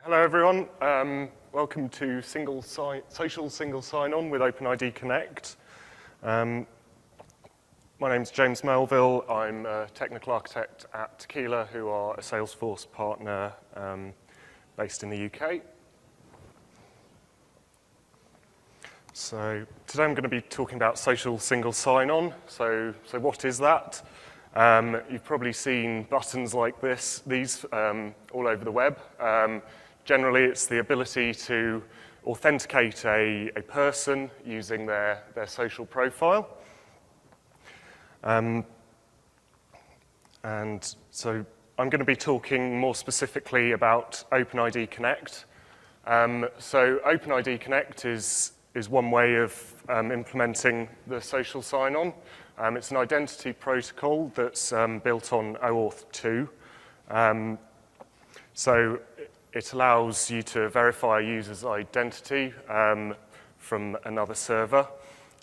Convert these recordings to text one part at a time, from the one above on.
Hello, everyone. Welcome to Social Single Sign-On with OpenID Connect. My name's James Melville. I'm a technical architect at Tequila, who are a Salesforce partner based in the UK. So today I'm going to be talking about social single sign-on. So what is that? You've probably seen buttons like these all over the web. Generally, it's the ability to authenticate a person using their social profile. And so I'm going to be talking more specifically about OpenID Connect. So OpenID Connect is one way of implementing the social sign-on. It's an identity protocol that's built on OAuth 2. So it allows you to verify a user's identity from another server.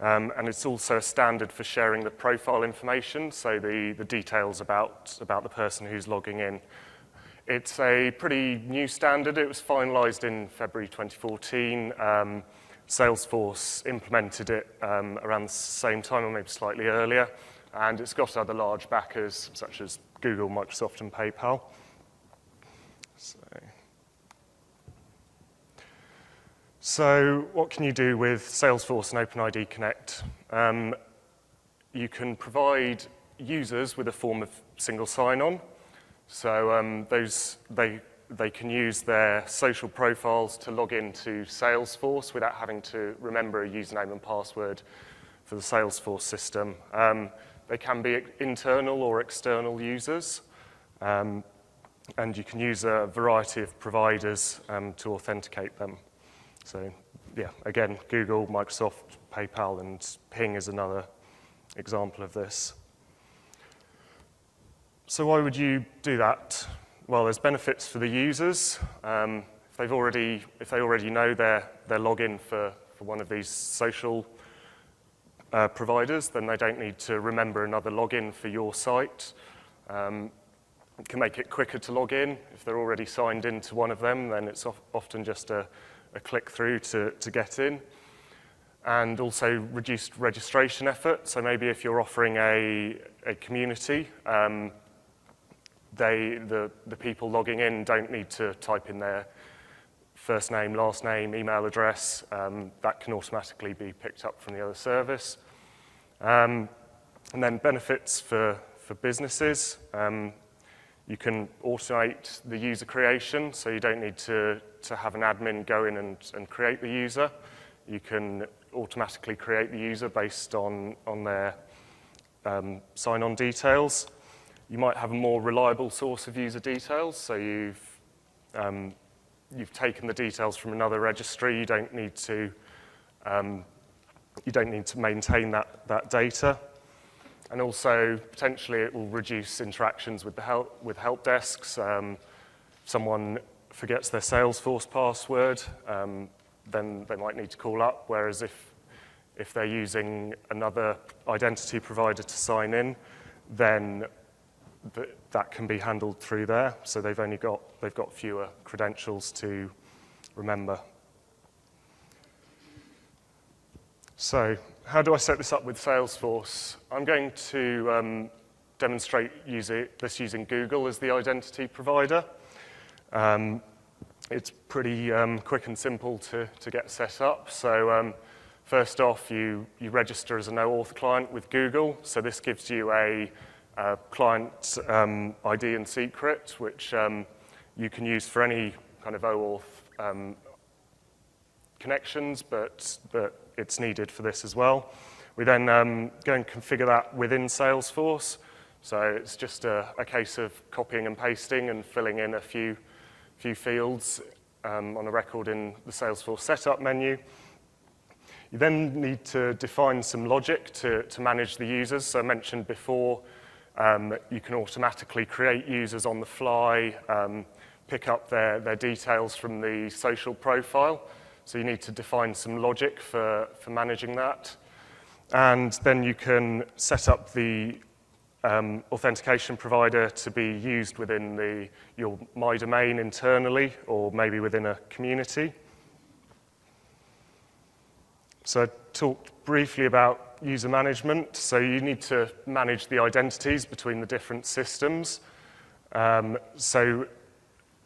And it's also a standard for sharing the profile information, so the details about the person who's logging in. It's a pretty new standard. It was finalized in February 2014. Salesforce implemented it around the same time, or maybe slightly earlier. And it's got other large backers, such as Google, Microsoft, and PayPal. So what can you do with Salesforce and OpenID Connect? You can provide users with a form of single sign-on. So they can use their social profiles to log into Salesforce without having to remember a username and password for the Salesforce system. They can be internal or external users. And you can use a variety of providers to authenticate them. So, yeah, again, Google, Microsoft, PayPal, and Ping is another example of this. So why would you do that? Well, there's benefits for the users. If they already know their login for one of these social providers, then they don't need to remember another login for your site. It can make it quicker to log in. If they're already signed into one of them, then it's often just a click through to get in. And also reduced registration effort. So maybe if you're offering a community, the people logging in don't need to type in their first name, last name, email address. That can automatically be picked up from the other service. And then benefits for businesses. You can automate the user creation, so you don't need to have an admin go in and create the user. You can automatically create the user based on their sign-on details. You might have a more reliable source of user details, so you've taken the details from another registry. You don't need to maintain that data. And also, potentially, it will reduce interactions with help desks. Someone forgets their Salesforce password, then they might need to call up, whereas if they're using another identity provider to sign in, then that can be handled through there. So they've got fewer credentials to remember. So how do I set this up with Salesforce? I'm going to demonstrate this using Google as the identity provider. It's pretty quick and simple to get set up. So first off, you register as an OAuth client with Google. So this gives you a client ID and secret, which you can use for any kind of OAuth connections, but it's needed for this as well. We then go and configure that within Salesforce. So it's just a case of copying and pasting and filling in a few fields on a record in the Salesforce Setup menu. You then need to define some logic to manage the users. So I mentioned before, you can automatically create users on the fly, pick up their details from the social profile. So you need to define some logic for managing that. And then you can set up the authentication provider to be used within your My Domain internally or maybe within a community. So I talked briefly about user management. So you need to manage the identities between the different systems. So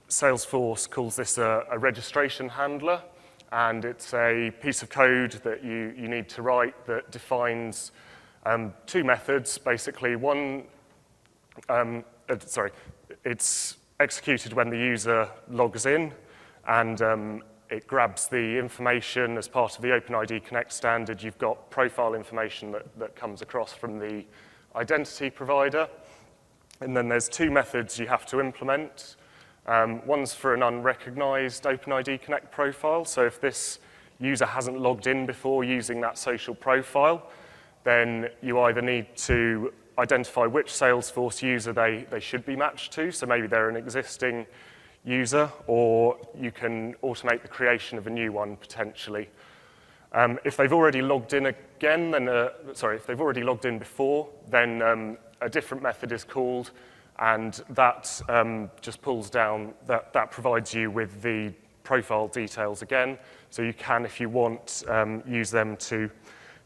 Salesforce calls this a registration handler, and it's a piece of code that you need to write that defines two methods, basically. One, it's executed when the user logs in, and it grabs the information as part of the OpenID Connect standard. You've got profile information that comes across from the identity provider. And then there's two methods you have to implement. One's for an unrecognized OpenID Connect profile. So if this user hasn't logged in before using that social profile, then you either need to identify which Salesforce user they should be matched to. So maybe they're an existing user, or you can automate the creation of a new one potentially. If they've already logged in again, then if they've already logged in before, then a different method is called, and that just pulls down, that provides you with the profile details again. So you can, if you want, use them to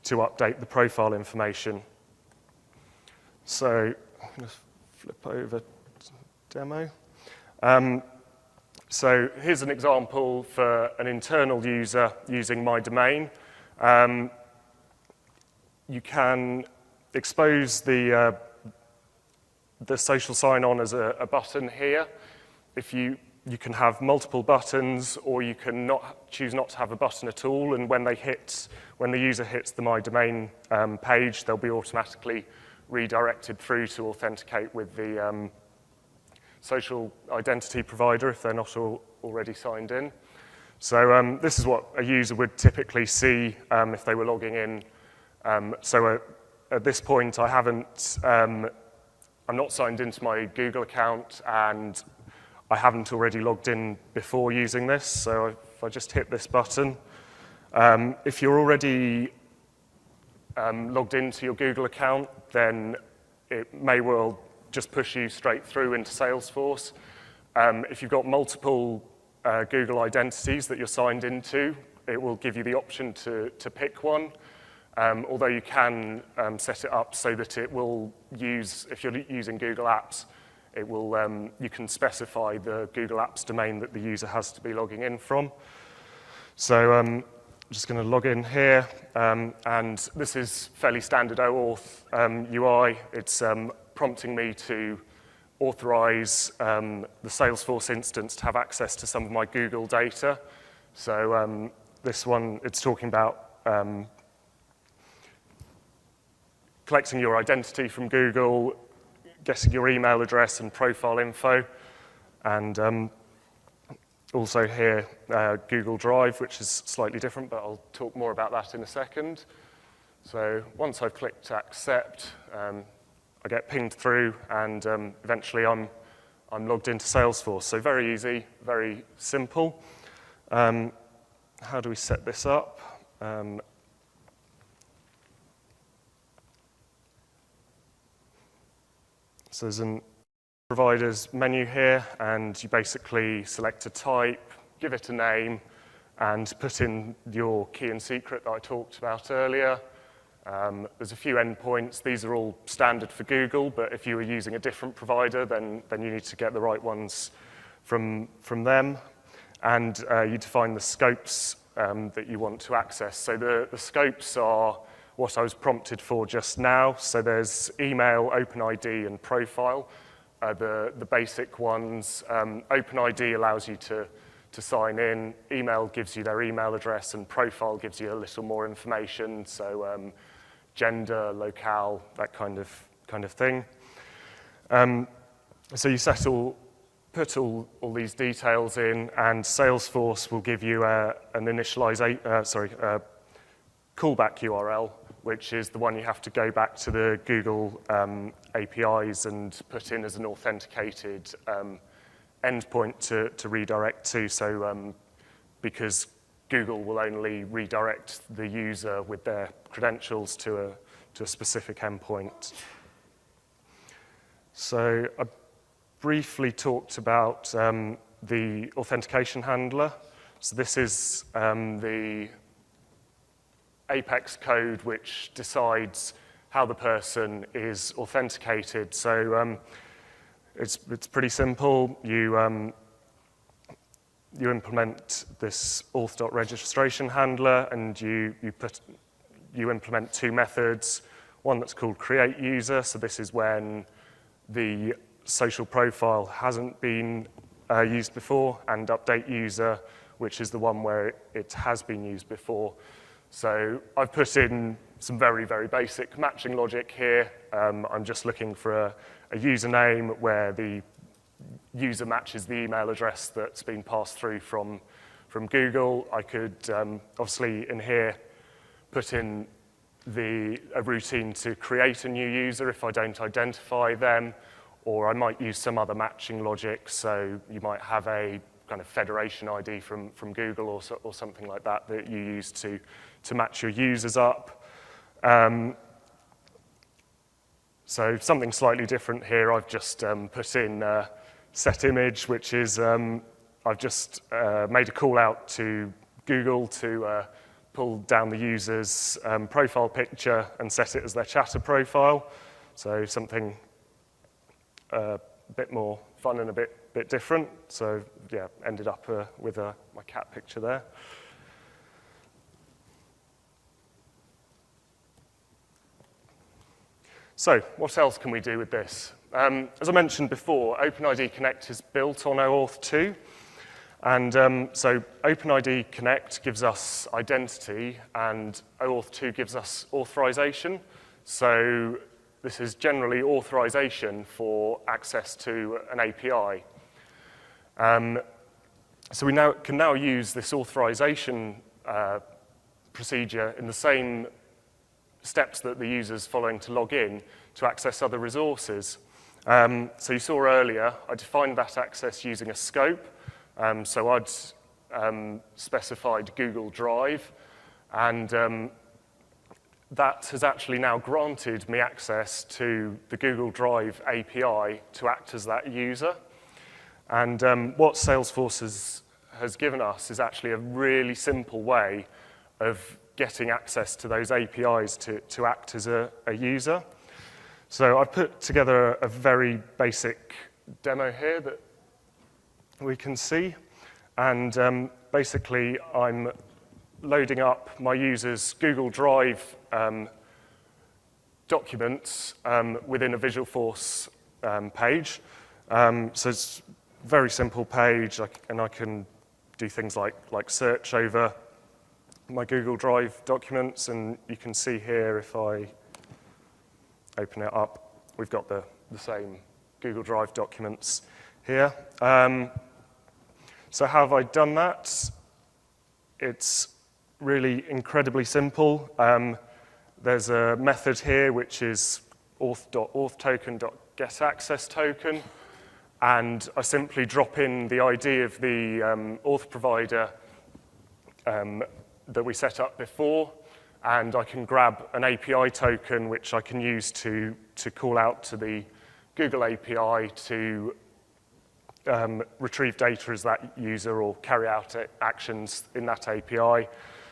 update the profile information. So I'm going to flip over to demo. So here's an example for an internal user using My Domain. You can expose the social sign-on as a button here. If you can have multiple buttons, or you can choose not to have a button at all, and when the user hits the My Domain page, they'll be automatically redirected through to authenticate with the social identity provider if they're not already signed in. So this is what a user would typically see if they were logging in. So at this point, I'm not signed into my Google account, and I haven't already logged in before using this. So if I just hit this button, if you're already logged into your Google account, then it may well just push you straight through into Salesforce. If you've got multiple Google identities that you're signed into, it will give you the option to pick one, although you can set it up so that it will use, if you're using Google Apps, it will, you can specify the Google Apps domain that the user has to be logging in from. So I'm just going to log in here, and this is fairly standard OAuth UI. It's prompting me to authorize the Salesforce instance to have access to some of my Google data. So this one, it's talking about collecting your identity from Google, getting your email address and profile info, and also here, Google Drive, which is slightly different, but I'll talk more about that in a second. So once I've clicked accept, I get pinged through, and eventually I'm logged into Salesforce. So very easy, very simple. How do we set this up? So there's a provider's menu here, and you basically select a type, give it a name, and put in your key and secret that I talked about earlier. There's a few endpoints. These are all standard for Google, but if you were using a different provider, then you need to get the right ones from them. And you define the scopes that you want to access. So the scopes are what I was prompted for just now. So there's email, OpenID, and profile, the basic ones. OpenID allows you to sign in. Email gives you their email address, and profile gives you a little more information. So gender, locale, that kind of thing. So you put all these details in, and Salesforce will give you an callback URL, which is the one you have to go back to the Google APIs and put in as an authenticated endpoint to redirect to. So because Google will only redirect the user with their credentials to a specific endpoint. So I briefly talked about the authentication handler. So this is the Apex code which decides how the person is authenticated. So it's pretty simple. You implement this auth.registration handler, and you implement two methods. One that's called create user. So this is when the social profile hasn't been used before, and update user, which is the one where it has been used before. So I've put in some very, very basic matching logic here. I'm just looking for a username where the user matches the email address that's been passed through from Google. I could obviously in here put in a routine to create a new user if I don't identify them, or I might use some other matching logic. So you might have a kind of federation ID from Google or something like that you use to match your users up. So something slightly different here. I've just put in set image, which is I've just made a call out to Google to pull down the user's profile picture and set it as their chatter profile. So something a bit more fun and a bit different. So yeah, ended up with my cat picture there. So what else can we do with this? As I mentioned before, OpenID Connect is built on OAuth 2. And so OpenID Connect gives us identity, and OAuth 2 gives us authorization. So this is generally authorization for access to an API. So we can now use this authorization procedure in the same steps that the user's following to log in to access other resources. So you saw earlier, I defined that access using a scope. So I'd specified Google Drive, and that has actually now granted me access to the Google Drive API to act as that user. And what Salesforce has given us is actually a really simple way of getting access to those APIs to act as a user. So I've put together a very basic demo here that we can see. And basically, I'm loading up my user's Google Drive documents within a Visualforce page. So it's a very simple page, and I can do things like search over my Google Drive documents, and you can see here if I open it up, we've got the same Google Drive documents here. So how have I done that? It's really incredibly simple. There's a method here which is auth.authToken.getAccessToken, and I simply drop in the ID of the auth provider that we set up before, and I can grab an API token which I can use to call out to the Google API to retrieve data as that user or carry out actions in that API.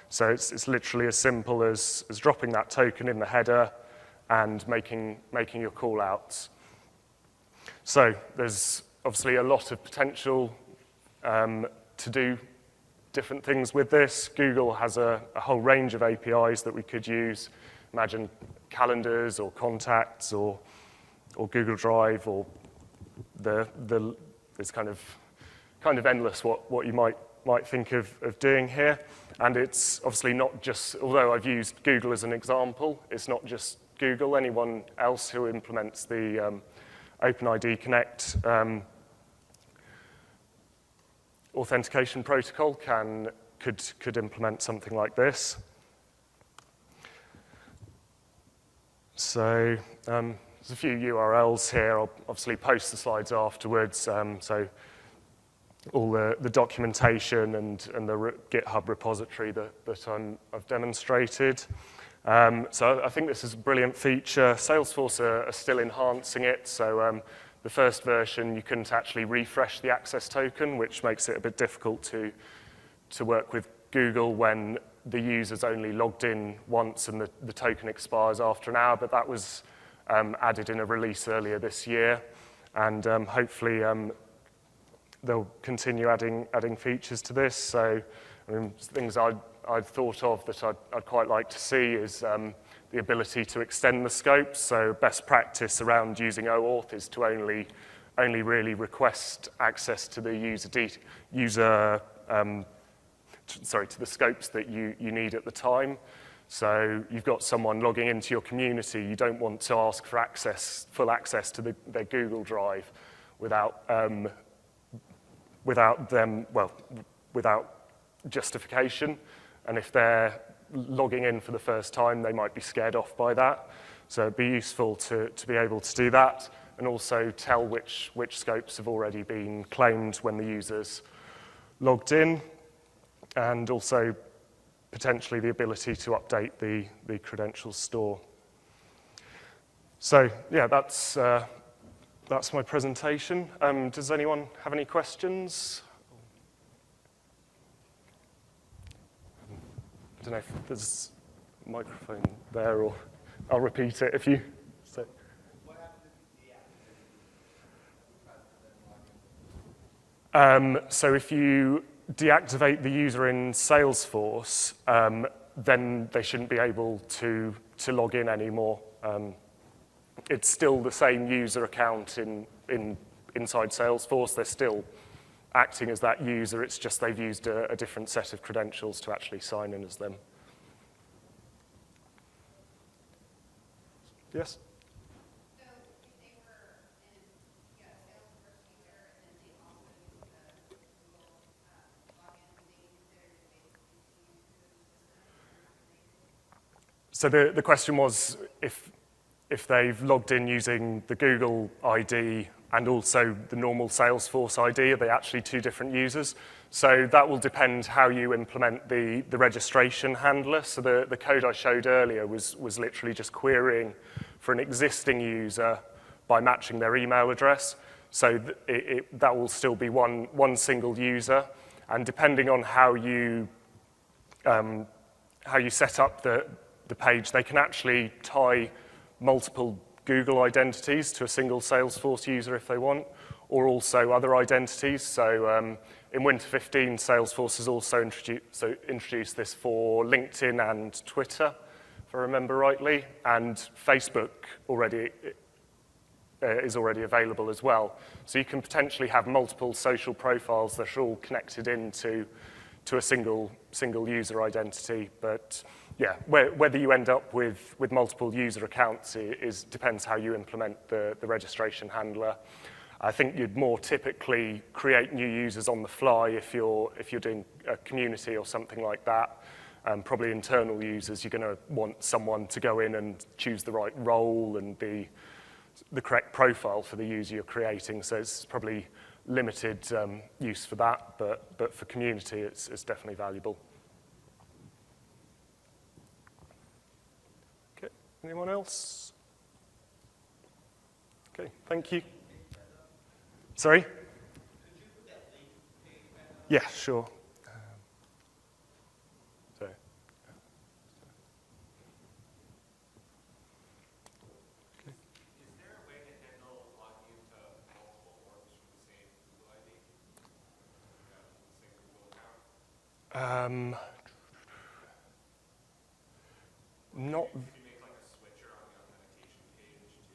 So it's literally as simple as dropping that token in the header and making your call outs. So there's obviously a lot of potential to do different things with this. Google has a whole range of APIs that we could use. Imagine calendars or contacts or Google Drive, or it's kind of endless what you might think of doing here. And it's obviously not just, although I've used Google as an example, it's not just Google. Anyone else who implements the OpenID Connect authentication protocol could implement something like this. So there's a few URLs here. I'll obviously post the slides afterwards. So all the documentation and the GitHub repository that I've demonstrated. So I think this is a brilliant feature. Salesforce are still enhancing it, so the first version you couldn't actually refresh the access token, which makes it a bit difficult to work with Google when the user's only logged in once and the token expires after an hour, but that was added in a release earlier this year, and hopefully they'll continue adding features to this. So I mean, things I'd thought of that I'd quite like to see is the ability to extend the scope. So best practice around using OAuth is to only really request access to the to the scopes that you need at the time. So you've got someone logging into your community, you don't want to ask for full access to their Google Drive without justification. And if they're logging in for the first time, they might be scared off by that. So it'd be useful to be able to do that, and also tell which scopes have already been claimed when the user's logged in, and also potentially the ability to update the credentials store. So yeah, that's my presentation. Does anyone have any questions? I don't know if there's a microphone there, or I'll repeat it if you say. What happens if you deactivate? So if you deactivate the user in Salesforce, then they shouldn't be able to log in anymore. It's still the same user account inside Salesforce. They're still acting as that user. It's just they've used a different set of credentials to actually sign in as them. Yes? So if they were a Salesforce user and then they also use the Google login, would they consider it basically to use the system? So the question was if they've logged in using the Google ID and also the normal Salesforce ID, are they actually two different users? So that will depend how you implement the registration handler. So the code I showed earlier was literally just querying for an existing user by matching their email address. So that will still be one single user. And depending on how you set up the page, they can actually tie multiple Google identities to a single Salesforce user if they want, or also other identities. So in Winter 15, Salesforce has also introduced this for LinkedIn and Twitter, if I remember rightly, and Facebook is already available as well. So you can potentially have multiple social profiles that are all connected into a single user identity. But yeah, whether you end up with multiple user accounts depends how you implement the registration handler. I think you'd more typically create new users on the fly if you're doing a community or something like that. Probably internal users, you're going to want someone to go in and choose the right role and be the correct profile for the user you're creating. So it's probably limited use for that, but for community, it's definitely valuable. Okay, anyone else? Okay, thank you. Sorry? Could you put that link page back up? Yeah, sure. Not. Did you make like a switcher on the authentication page to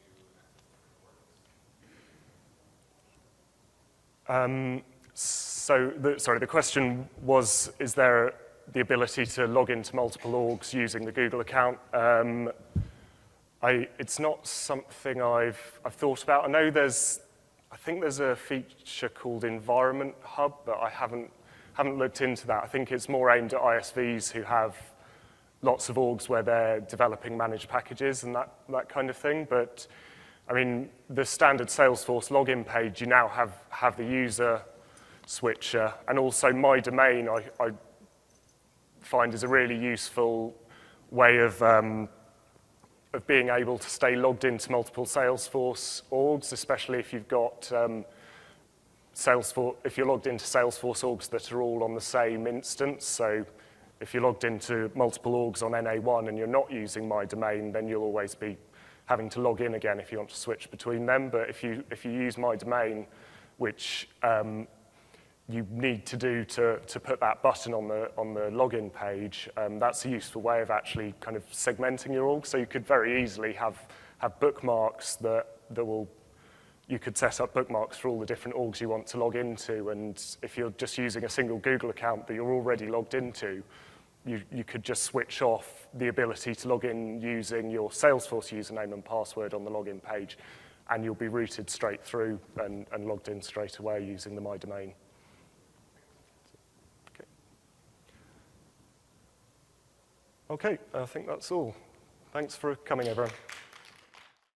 access the question was, is there the ability to log into multiple orgs using the Google account? It's not something I've thought about. I think there's a feature called Environment Hub, but I haven't looked into that. I think it's more aimed at ISVs who have lots of orgs where they're developing managed packages and that kind of thing. But I mean, the standard Salesforce login page, you now have the user switcher, and also my domain I find is a really useful way of being able to stay logged into multiple Salesforce orgs, especially if you've got if you're logged into Salesforce orgs that are all on the same instance. So if you're logged into multiple orgs on NA1 and you're not using my domain, then you'll always be having to log in again if you want to switch between them. But if you use my domain, which you need to do to put that button on the login page, that's a useful way of actually kind of segmenting your org. So you could very easily have bookmarks that will, you could set up bookmarks for all the different orgs you want to log into, and if you're just using a single Google account that you're already logged into, you could just switch off the ability to log in using your Salesforce username and password on the login page, and you'll be routed straight through and logged in straight away using the My Domain. Okay, I think that's all. Thanks for coming, everyone.